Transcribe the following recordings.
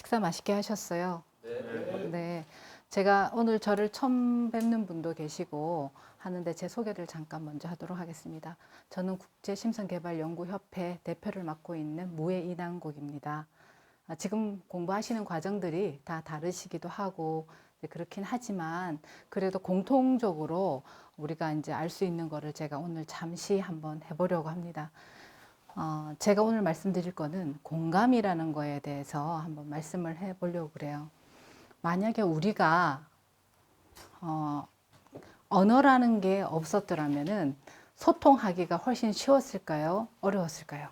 식사 맛있게 하셨어요? 네. 네. 제가 오늘 저를 처음 뵙는 분도 계시고 하는데 제 소개를 잠깐 먼저 하도록 하겠습니다. 저는 국제심성개발연구협회 대표를 맡고 있는 무해 이남국입니다. 지금 공부하시는 과정들이 다 다르시기도 하고 그렇긴 하지만 그래도 공통적으로 우리가 이제 알 수 있는 거를 제가 오늘 잠시 한번 해보려고 합니다. 제가 오늘 말씀드릴 거는 공감이라는 거에 대해서 한번 말씀을 해보려고 그래요. 만약에 우리가 언어라는 게 없었더라면은 소통하기가 훨씬 쉬웠을까요? 어려웠을까요?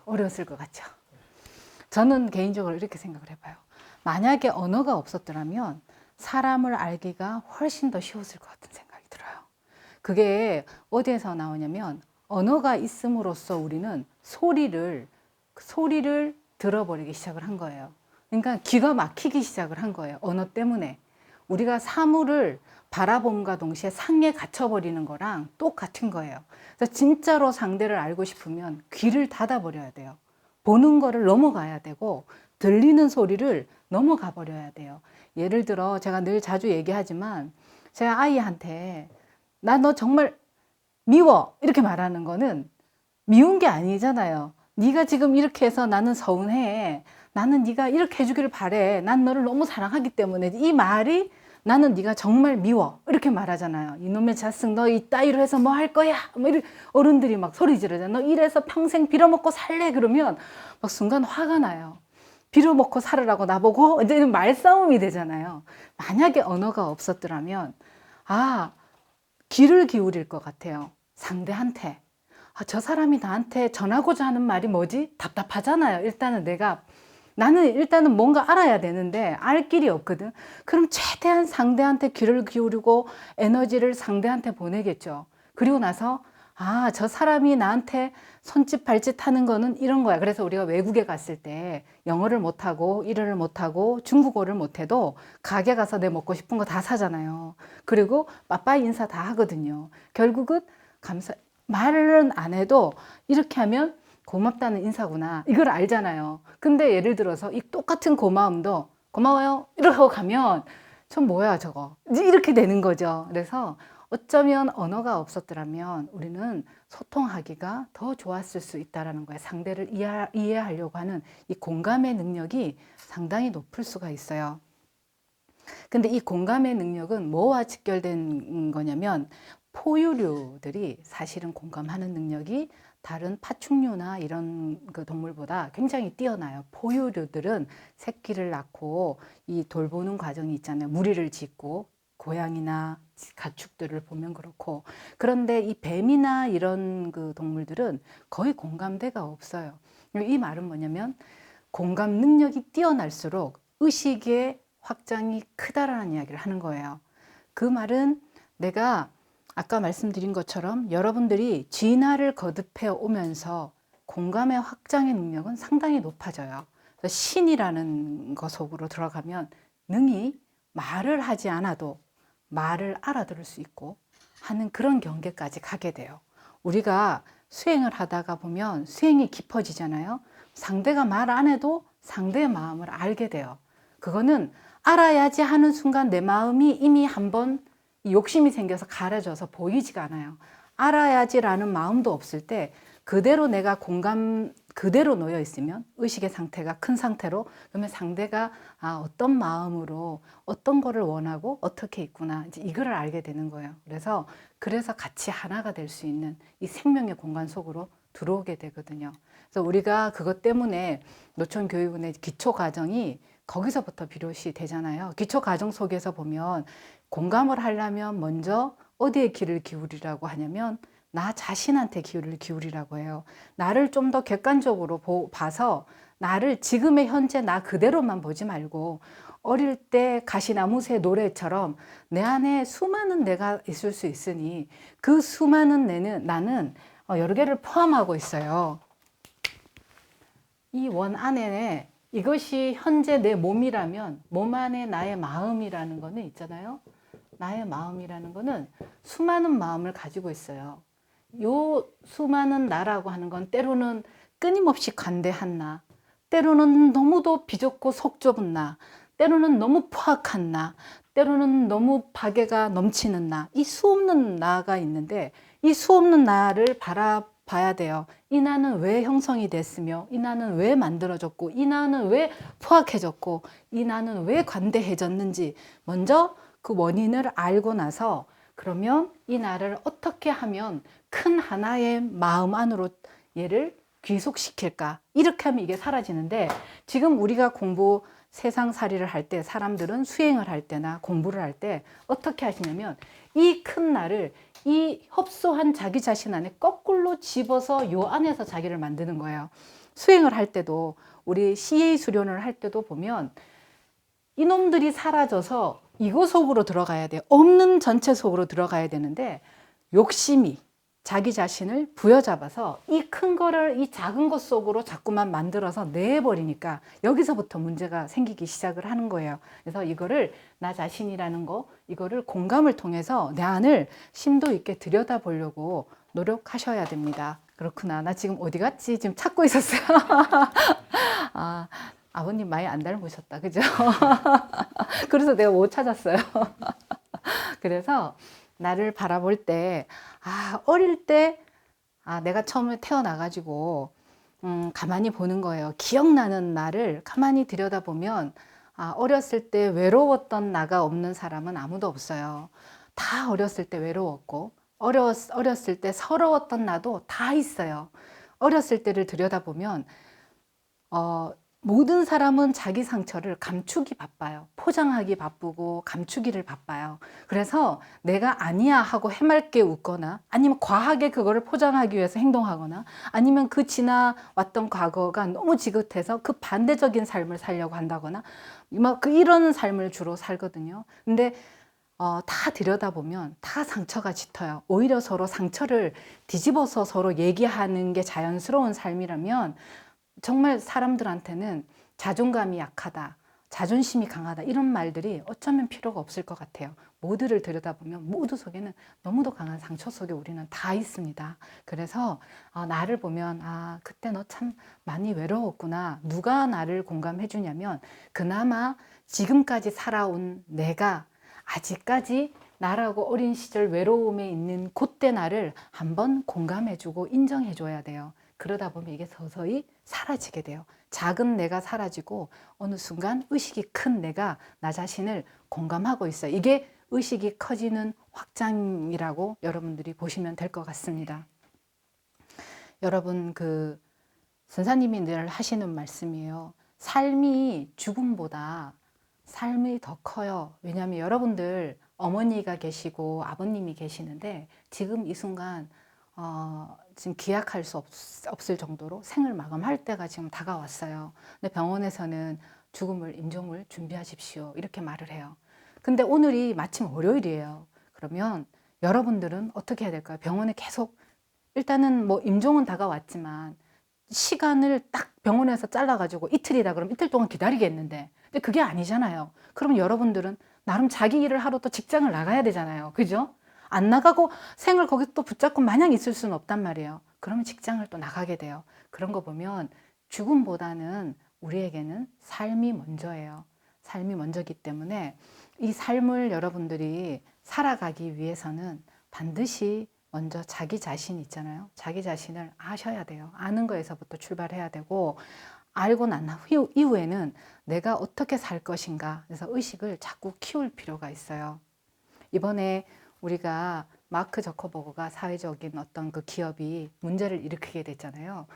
어려웠을 것 같죠. 저는 개인적으로 이렇게 생각을 해봐요. 만약에 언어가 없었더라면 사람을 알기가 훨씬 더 쉬웠을 것 같은 생각이 들어요. 그게 어디에서 나오냐면 언어가 있음으로써 우리는 소리를 들어버리기 시작을 한 거예요. 그러니까 귀가 막히기 시작을 한 거예요. 언어 때문에. 우리가 사물을 바라봄과 동시에 상에 갇혀버리는 거랑 똑같은 거예요. 그래서 진짜로 상대를 알고 싶으면 귀를 닫아버려야 돼요. 보는 거를 넘어가야 되고 들리는 소리를 넘어가 버려야 돼요. 예를 들어 제가 늘 자주 얘기하지만 제가 아이한테 나 너 정말 미워 이렇게 말하는 거는 미운 게 아니잖아요. 네가 지금 이렇게 해서 나는 서운해. 나는 네가 이렇게 해주기를 바래. 난 너를 너무 사랑하기 때문에 이 말이 나는 네가 정말 미워 이렇게 말하잖아요. 이놈의 자식 너 이따위로 해서 뭐 할 거야? 뭐 이렇게 어른들이 막 소리 지르잖아요. 너 이래서 평생 빌어먹고 살래? 그러면 막 순간 화가 나요. 빌어먹고 살으라고 나보고 이제 말싸움이 되잖아요. 만약에 언어가 없었더라면 귀를 기울일 것 같아요. 상대한테. 저 사람이 나한테 전하고자 하는 말이 뭐지? 답답하잖아요. 나는 일단은 뭔가 알아야 되는데 알 길이 없거든. 그럼 최대한 상대한테 귀를 기울이고 에너지를 상대한테 보내겠죠. 그리고 나서 저 사람이 나한테 손짓 발짓 하는 거는 이런 거야. 그래서 우리가 외국에 갔을 때 영어를 못하고 일어를 못하고 중국어를 못해도 가게 가서 내 먹고 싶은 거 다 사잖아요. 그리고 빠빠이 인사 다 하거든요. 결국은 말은 안 해도 이렇게 하면 고맙다는 인사구나. 이걸 알잖아요. 근데 예를 들어서 이 똑같은 고마움도 고마워요. 이러고 가면 전 뭐야 저거. 이렇게 되는 거죠. 그래서 어쩌면 언어가 없었더라면 우리는 소통하기가 더 좋았을 수 있다는 거예요. 상대를 이해하려고 하는 이 공감의 능력이 상당히 높을 수가 있어요. 근데 이 공감의 능력은 뭐와 직결된 거냐면 포유류들이 사실은 공감하는 능력이 다른 파충류나 이런 그 동물보다 굉장히 뛰어나요. 포유류들은 새끼를 낳고 이 돌보는 과정이 있잖아요. 무리를 짓고 고양이나 가축들을 보면 그렇고. 그런데 이 뱀이나 이런 그 동물들은 거의 공감대가 없어요. 이 말은 뭐냐면 공감 능력이 뛰어날수록 의식의 확장이 크다라는 이야기를 하는 거예요. 그 말은 내가 아까 말씀드린 것처럼 여러분들이 진화를 거듭해 오면서 공감의 확장의 능력은 상당히 높아져요. 신이라는 것 속으로 들어가면 능히 말을 하지 않아도 말을 알아들을 수 있고 하는 그런 경계까지 가게 돼요. 우리가 수행을 하다가 보면 수행이 깊어지잖아요. 상대가 말 안 해도 상대의 마음을 알게 돼요. 그거는 알아야지 하는 순간 내 마음이 이미 한번 욕심이 생겨서 가려져서 보이지가 않아요. 알아야지라는 마음도 없을 때 그대로 내가 그대로 놓여 있으면 의식의 상태가 큰 상태로 그러면 상대가 어떤 마음으로 어떤 거를 원하고 어떻게 있구나 이제 이거를 알게 되는 거예요. 그래서 같이 하나가 될 수 있는 이 생명의 공간 속으로 들어오게 되거든요. 그래서 우리가 그것 때문에 노천 교육원의 기초 과정이 거기서부터 비롯이 되잖아요. 기초 과정 속에서 보면 공감을 하려면 먼저 어디에 귀를 기울이라고 하냐면 나 자신한테 귀를 기울이라고 해요. 나를 좀 더 객관적으로 봐서 나를 지금의 현재 나 그대로만 보지 말고 어릴 때 가시나무새 노래처럼 내 안에 수많은 내가 있을 수 있으니 그 수많은 나는 여러 개를 포함하고 있어요. 이 원 안에 이것이 현재 내 몸이라면 몸 안에 나의 마음이라는 거는 있잖아요. 나의 마음이라는 거는 수많은 마음을 가지고 있어요. 요 수많은 나라고 하는 건 때로는 끊임없이 관대한 나, 때로는 너무도 비좁고 속 좁은 나, 때로는 너무 포악한 나, 때로는 너무 박애가 넘치는 나, 이 수없는 나가 있는데 이 수없는 나를 바라봐야 돼요. 이 나는 왜 형성이 됐으며, 이 나는 왜 만들어졌고, 이 나는 왜 포악해졌고, 이 나는 왜 관대해졌는지 먼저 그 원인을 알고 나서 그러면 이 나를 어떻게 하면 큰 하나의 마음 안으로 얘를 귀속시킬까? 이렇게 하면 이게 사라지는데, 지금 우리가 세상살이를 할 때, 사람들은 수행을 할 때나 공부를 할 때 어떻게 하시냐면 이 큰 나를 이 협소한 자기 자신 안에 거꾸로 집어서 요 안에서 자기를 만드는 거예요. 수행을 할 때도, 우리 CA 수련을 할 때도 보면 이놈들이 사라져서 이거 속으로 들어가야 돼요. 없는 전체 속으로 들어가야 되는데 욕심이 자기 자신을 부여잡아서 이 큰 거를 이 작은 것 속으로 자꾸만 만들어서 내버리니까 여기서부터 문제가 생기기 시작을 하는 거예요. 그래서 이거를 나 자신이라는 거, 이거를 공감을 통해서 내 안을 심도 있게 들여다보려고 노력하셔야 됩니다. 그렇구나. 나 지금 어디 갔지? 지금 찾고 있었어요. 아버님 많이 안 닮으셨다. 그죠? 그래서 내가 못 찾았어요. 그래서 나를 바라볼 때, 어릴 때, 내가 처음에 태어나가지고, 가만히 보는 거예요. 기억나는 나를 가만히 들여다보면, 어렸을 때 외로웠던 나가 없는 사람은 아무도 없어요. 다 어렸을 때 외로웠고, 어렸을 때 서러웠던 나도 다 있어요. 어렸을 때를 들여다보면, 모든 사람은 자기 상처를 감추기 바빠요. 포장하기 바쁘고 감추기를 바빠요. 그래서 내가 아니야 하고 해맑게 웃거나, 아니면 과하게 그거를 포장하기 위해서 행동하거나, 아니면 그 지나왔던 과거가 너무 지긋해서 그 반대적인 삶을 살려고 한다거나, 이런 삶을 주로 살거든요. 근데 다 들여다보면 다 상처가 짙어요. 오히려 서로 상처를 뒤집어서 서로 얘기하는 게 자연스러운 삶이라면 정말 사람들한테는 자존감이 약하다, 자존심이 강하다, 이런 말들이 어쩌면 필요가 없을 것 같아요. 모두를 들여다보면 모두 속에는 너무도 강한 상처 속에 우리는 다 있습니다. 그래서 나를 보면 그때 너 참 많이 외로웠구나. 누가 나를 공감해 주냐면 그나마 지금까지 살아온 내가 아직까지 나라고 어린 시절 외로움에 있는 그때 나를 한번 공감해 주고 인정해 줘야 돼요. 그러다 보면 이게 서서히 사라지게 돼요. 작은 내가 사라지고 어느 순간 의식이 큰 내가 나 자신을 공감하고 있어요. 이게 의식이 커지는 확장이라고 여러분들이 보시면 될 것 같습니다. 여러분, 선사님이 늘 하시는 말씀이에요. 삶이 죽음보다 삶이 더 커요. 왜냐하면 여러분들 어머니가 계시고 아버님이 계시는데 지금 이 순간 지금 기약할 수 없을 정도로 생을 마감할 때가 지금 다가왔어요. 근데 병원에서는 임종을 준비하십시오, 이렇게 말을 해요. 근데 오늘이 마침 월요일이에요. 그러면 여러분들은 어떻게 해야 될까요? 병원에 계속, 일단은 임종은 다가왔지만 시간을 딱 병원에서 잘라가지고 이틀이다 그러면 이틀 동안 기다리겠는데, 근데 그게 아니잖아요. 그럼 여러분들은 나름 자기 일을 하러 또 직장을 나가야 되잖아요. 그죠? 안 나가고 생을 거기 또 붙잡고 마냥 있을 수는 없단 말이에요. 그러면 직장을 또 나가게 돼요. 그런 거 보면 죽음보다는 우리에게는 삶이 먼저예요. 삶이 먼저기 때문에 이 삶을 여러분들이 살아가기 위해서는 반드시 먼저 자기 자신 있잖아요. 자기 자신을 아셔야 돼요. 아는 거에서부터 출발해야 되고, 알고 난 이후에는 내가 어떻게 살 것인가, 그래서 의식을 자꾸 키울 필요가 있어요. 이번에 우리가 마크 저커버그가 사회적인 어떤 그 기업이 문제를 일으키게 됐잖아요.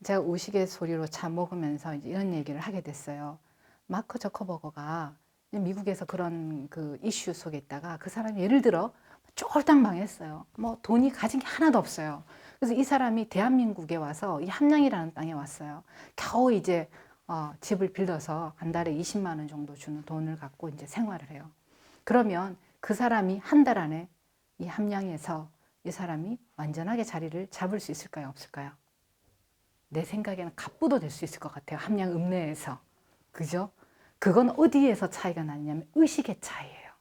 제가 우스갯소리로 차 먹으면서 이런 얘기를 하게 됐어요. 마크 저커버그가 미국에서 그런 그 이슈 속에 있다가 그 사람이 예를 들어 쫄딱 망했어요. 돈이 가진 게 하나도 없어요. 그래서 이 사람이 대한민국에 와서 이 함양이라는 땅에 왔어요. 겨우 이제 집을 빌려서 한 달에 20만 원 정도 주는 돈을 갖고 이제 생활을 해요. 그러면 그 사람이 한 달 안에 이 함양에서 이 사람이 완전하게 자리를 잡을 수 있을까요? 없을까요? 내 생각에는 갑부도 될 수 있을 것 같아요. 함양 읍내에서. 그죠? 그건 어디에서 차이가 나냐면 의식의 차이예요.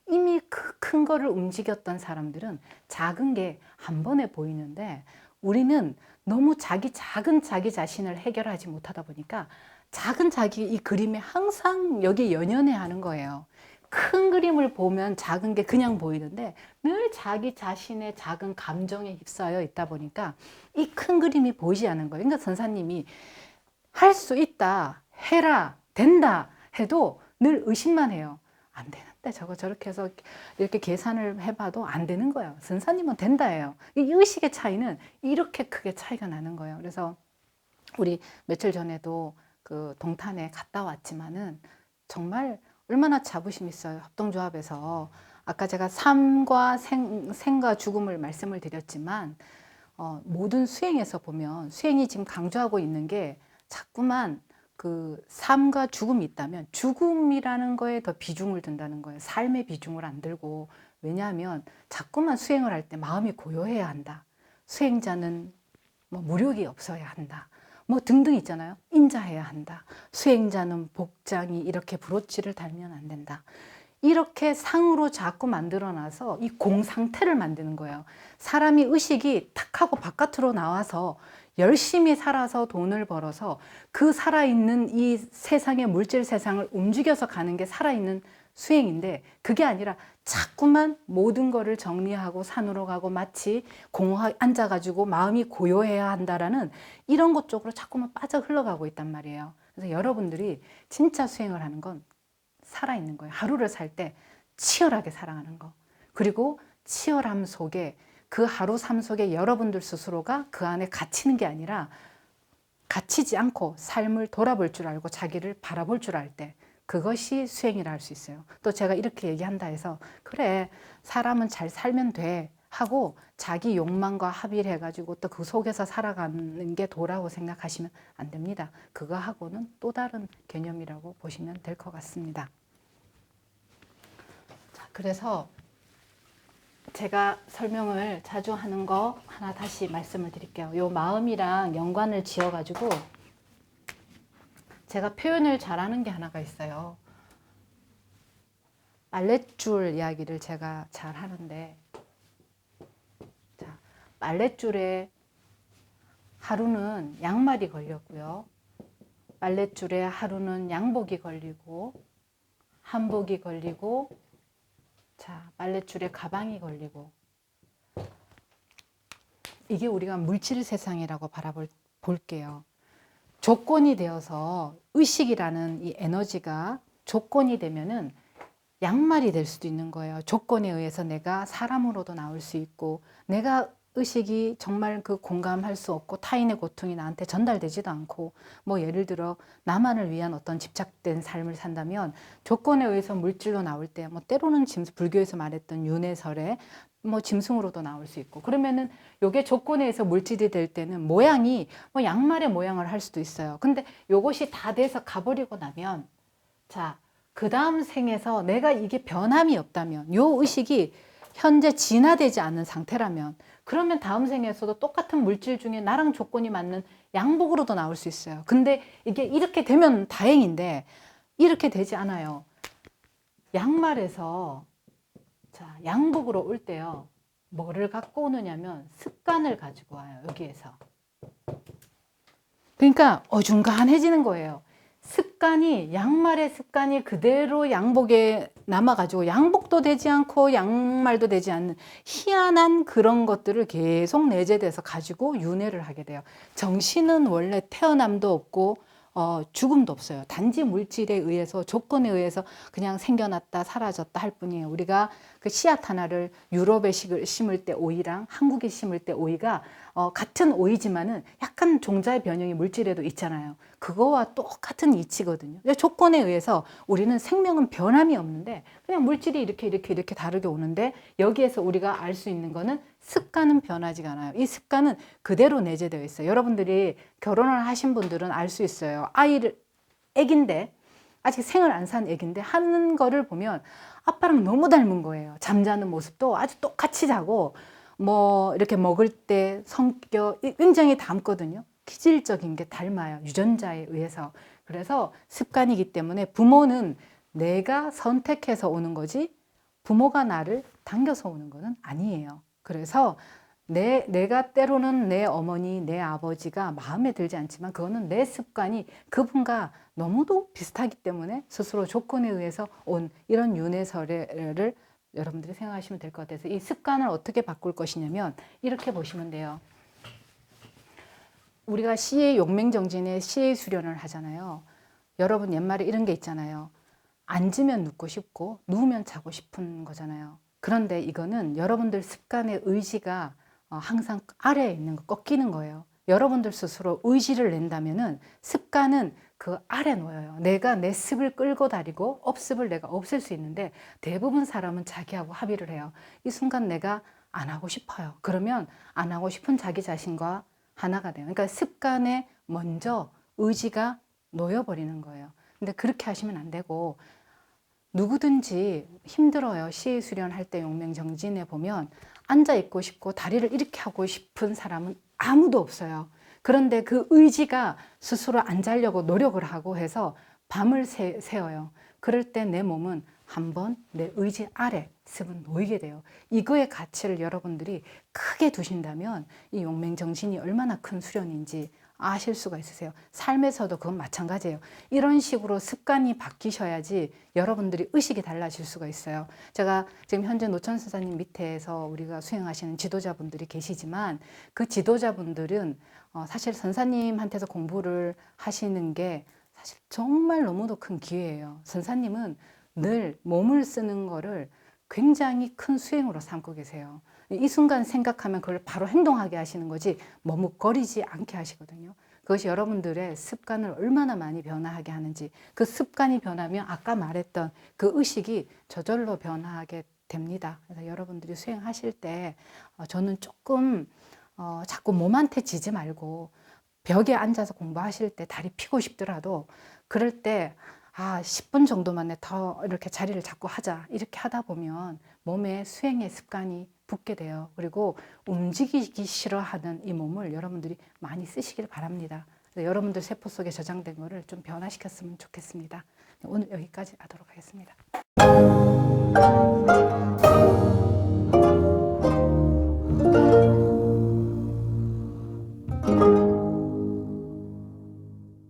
이미 그 큰 거를 움직였던 사람들은 작은 게 한 번에 보이는데 우리는 너무 작은 자기 자신을 해결하지 못하다 보니까 작은 자기 이 그림에 항상 여기 연연해 하는 거예요. 큰 그림을 보면 작은 게 그냥 보이는데 늘 자기 자신의 작은 감정에 휩싸여 있다 보니까 이 큰 그림이 보이지 않는 거예요. 그러니까 선사님이 할 수 있다, 해라, 된다 해도 늘 의심만 해요. 안 되는데 저거 저렇게 해서 이렇게 계산을 해봐도 안 되는 거예요. 선사님은 된다 해요. 이 의식의 차이는 이렇게 크게 차이가 나는 거예요. 그래서 우리 며칠 전에도 그 동탄에 갔다 왔지만은 정말 얼마나 자부심 있어요. 합동조합에서 아까 제가 삶과 생과 죽음을 말씀을 드렸지만 모든 수행에서 보면 수행이 지금 강조하고 있는 게 자꾸만 그 삶과 죽음이 있다면 죽음이라는 거에 더 비중을 둔다는 거예요. 삶의 비중을 안 들고. 왜냐하면 자꾸만 수행을 할 때 마음이 고요해야 한다. 수행자는 뭐 무력이 없어야 한다. 뭐 등등 있잖아요. 인자해야 한다. 수행자는 복장이 이렇게 브로치를 달면 안 된다. 이렇게 상으로 자꾸 만들어놔서 이 공상태를 만드는 거예요. 사람이 의식이 탁 하고 바깥으로 나와서 열심히 살아서 돈을 벌어서 그 살아있는 이 세상의 물질 세상을 움직여서 가는 게 살아있는 수행인데 그게 아니라 자꾸만 모든 거를 정리하고 산으로 가고 마치 공허 앉아가지고 마음이 고요해야 한다라는 이런 것 쪽으로 자꾸만 빠져 흘러가고 있단 말이에요. 그래서 여러분들이 진짜 수행을 하는 건 살아있는 거예요. 하루를 살 때 치열하게 살아가는 거. 그리고 치열함 속에 그 하루 삶 속에 여러분들 스스로가 그 안에 갇히는 게 아니라 갇히지 않고 삶을 돌아볼 줄 알고 자기를 바라볼 줄 알 때 그것이 수행이라 할 수 있어요. 또 제가 이렇게 얘기한다 해서 그래 사람은 잘 살면 돼 하고 자기 욕망과 합의를 해가지고 또 그 속에서 살아가는 게 도라고 생각하시면 안 됩니다. 그거하고는 또 다른 개념이라고 보시면 될 것 같습니다. 자, 그래서 제가 설명을 자주 하는 거 하나 다시 말씀을 드릴게요. 요 마음이랑 연관을 지어가지고 제가 표현을 잘하는 게 하나가 있어요. 빨랫줄 이야기를 제가 잘 하는데, 자, 빨랫줄에 하루는 양말이 걸렸고요. 빨랫줄에 하루는 양복이 걸리고, 한복이 걸리고, 자, 빨랫줄에 가방이 걸리고. 이게 우리가 물질 세상이라고 바라볼게요. 조건이 되어서 의식이라는 이 에너지가 조건이 되면은 양말이 될 수도 있는 거예요. 조건에 의해서 내가 사람으로도 나올 수 있고 내가 의식이 정말 그 공감할 수 없고 타인의 고통이 나한테 전달되지도 않고 뭐 예를 들어 나만을 위한 어떤 집착된 삶을 산다면 조건에 의해서 물질로 나올 때 뭐 때로는 불교에서 말했던 윤회설에 뭐 짐승으로도 나올 수 있고 그러면은 요게 조건에 의해서 물질이 될 때는 모양이 뭐 양말의 모양을 할 수도 있어요. 근데 요것이 다 돼서 가버리고 나면 자, 그 다음 생에서 내가 이게 변함이 없다면 요 의식이 현재 진화되지 않은 상태라면 그러면 다음 생에서도 똑같은 물질 중에 나랑 조건이 맞는 양복으로도 나올 수 있어요. 근데 이게 이렇게 되면 다행인데 이렇게 되지 않아요. 양말에서 자, 양복으로 올 때요. 뭐를 갖고 오느냐면 습관을 가지고 와요. 여기에서. 그러니까 어중간해지는 거예요. 습관이 양말의 습관이 그대로 양복에 남아가지고 양복도 되지 않고 양말도 되지 않는 희한한 그런 것들을 계속 내재돼서 가지고 윤회를 하게 돼요. 정신은 원래 태어남도 없고 죽음도 없어요. 단지 물질에 의해서 조건에 의해서 그냥 생겨났다 사라졌다 할 뿐이에요. 우리가 그 씨앗 하나를 유럽에 심을 때 오이랑 한국에 심을 때 오이가 같은 오이지만은 약간 종자의 변형이 물질에도 있잖아요. 그거와 똑같은 이치거든요. 조건에 의해서 우리는 생명은 변함이 없는데 그냥 물질이 이렇게 다르게 오는데 여기에서 우리가 알 수 있는 거는 습관은 변하지가 않아요. 이 습관은 그대로 내재되어 있어요. 여러분들이 결혼을 하신 분들은 알 수 있어요. 애기인데 아직 생을 안 산 애기인데 하는 거를 보면 아빠랑 너무 닮은 거예요. 잠자는 모습도 아주 똑같이 자고 뭐 이렇게 먹을 때 성격 굉장히 닮거든요. 기질적인 게 닮아요. 유전자에 의해서. 그래서 습관이기 때문에 부모는 내가 선택해서 오는 거지 부모가 나를 당겨서 오는 거는 아니에요. 그래서 내가 때로는 내 어머니, 내 아버지가 마음에 들지 않지만 그거는 내 습관이 그분과 너무도 비슷하기 때문에 스스로 조건에 의해서 온 이런 윤회설을 여러분들이 생각하시면 될 것 같아서 이 습관을 어떻게 바꿀 것이냐면 이렇게 보시면 돼요. 우리가 시의 용맹정진에 시의 수련을 하잖아요. 여러분 옛말에 이런 게 있잖아요. 앉으면 눕고 싶고 누우면 자고 싶은 거잖아요. 그런데 이거는 여러분들 습관의 의지가 항상 아래에 있는 거 꺾이는 거예요. 여러분들 스스로 의지를 낸다면은 습관은 그 아래 놓여요. 내가 내 습을 끌고 다니고 업습을 내가 없앨 수 있는데 대부분 사람은 자기하고 합의를 해요. 이 순간 내가 안 하고 싶어요. 그러면 안 하고 싶은 자기 자신과 하나가 돼요. 그러니까 습관에 먼저 의지가 놓여버리는 거예요. 근데 그렇게 하시면 안 되고 누구든지 힘들어요. 시의 수련할 때 용맹정진에 보면 앉아 있고 싶고 다리를 이렇게 하고 싶은 사람은 아무도 없어요. 그런데 그 의지가 스스로 안 자려고 노력을 하고 해서 밤을 새어요. 그럴 때 내 몸은 한번 내 의지 아래 습은 놓이게 돼요. 이거의 가치를 여러분들이 크게 두신다면 이 용맹정신이 얼마나 큰 수련인지 아실 수가 있으세요. 삶에서도 그건 마찬가지예요. 이런 식으로 습관이 바뀌셔야지 여러분들이 의식이 달라질 수가 있어요. 제가 지금 현재 노천 선사님 밑에서 우리가 수행하시는 지도자분들이 계시지만 그 지도자분들은 사실 선사님한테서 공부를 하시는 게 사실 정말 너무도 큰 기회예요. 선사님은 늘 몸을 쓰는 거를 굉장히 큰 수행으로 삼고 계세요. 이 순간 생각하면 그걸 바로 행동하게 하시는 거지 머뭇거리지 않게 하시거든요. 그것이 여러분들의 습관을 얼마나 많이 변화하게 하는지, 그 습관이 변하면 아까 말했던 그 의식이 저절로 변화하게 됩니다. 그래서 여러분들이 수행하실 때 저는 조금 자꾸 몸한테 지지 말고 벽에 앉아서 공부하실 때 다리 펴고 싶더라도 그럴 때 10분 정도만 더 이렇게 자리를 잡고 하자. 이렇게 하다 보면 몸에 수행의 습관이 붙게 돼요. 그리고 움직이기 싫어하는 이 몸을 여러분들이 많이 쓰시길 바랍니다. 여러분들 세포 속에 저장된 거를 좀 변화시켰으면 좋겠습니다. 오늘 여기까지 하도록 하겠습니다.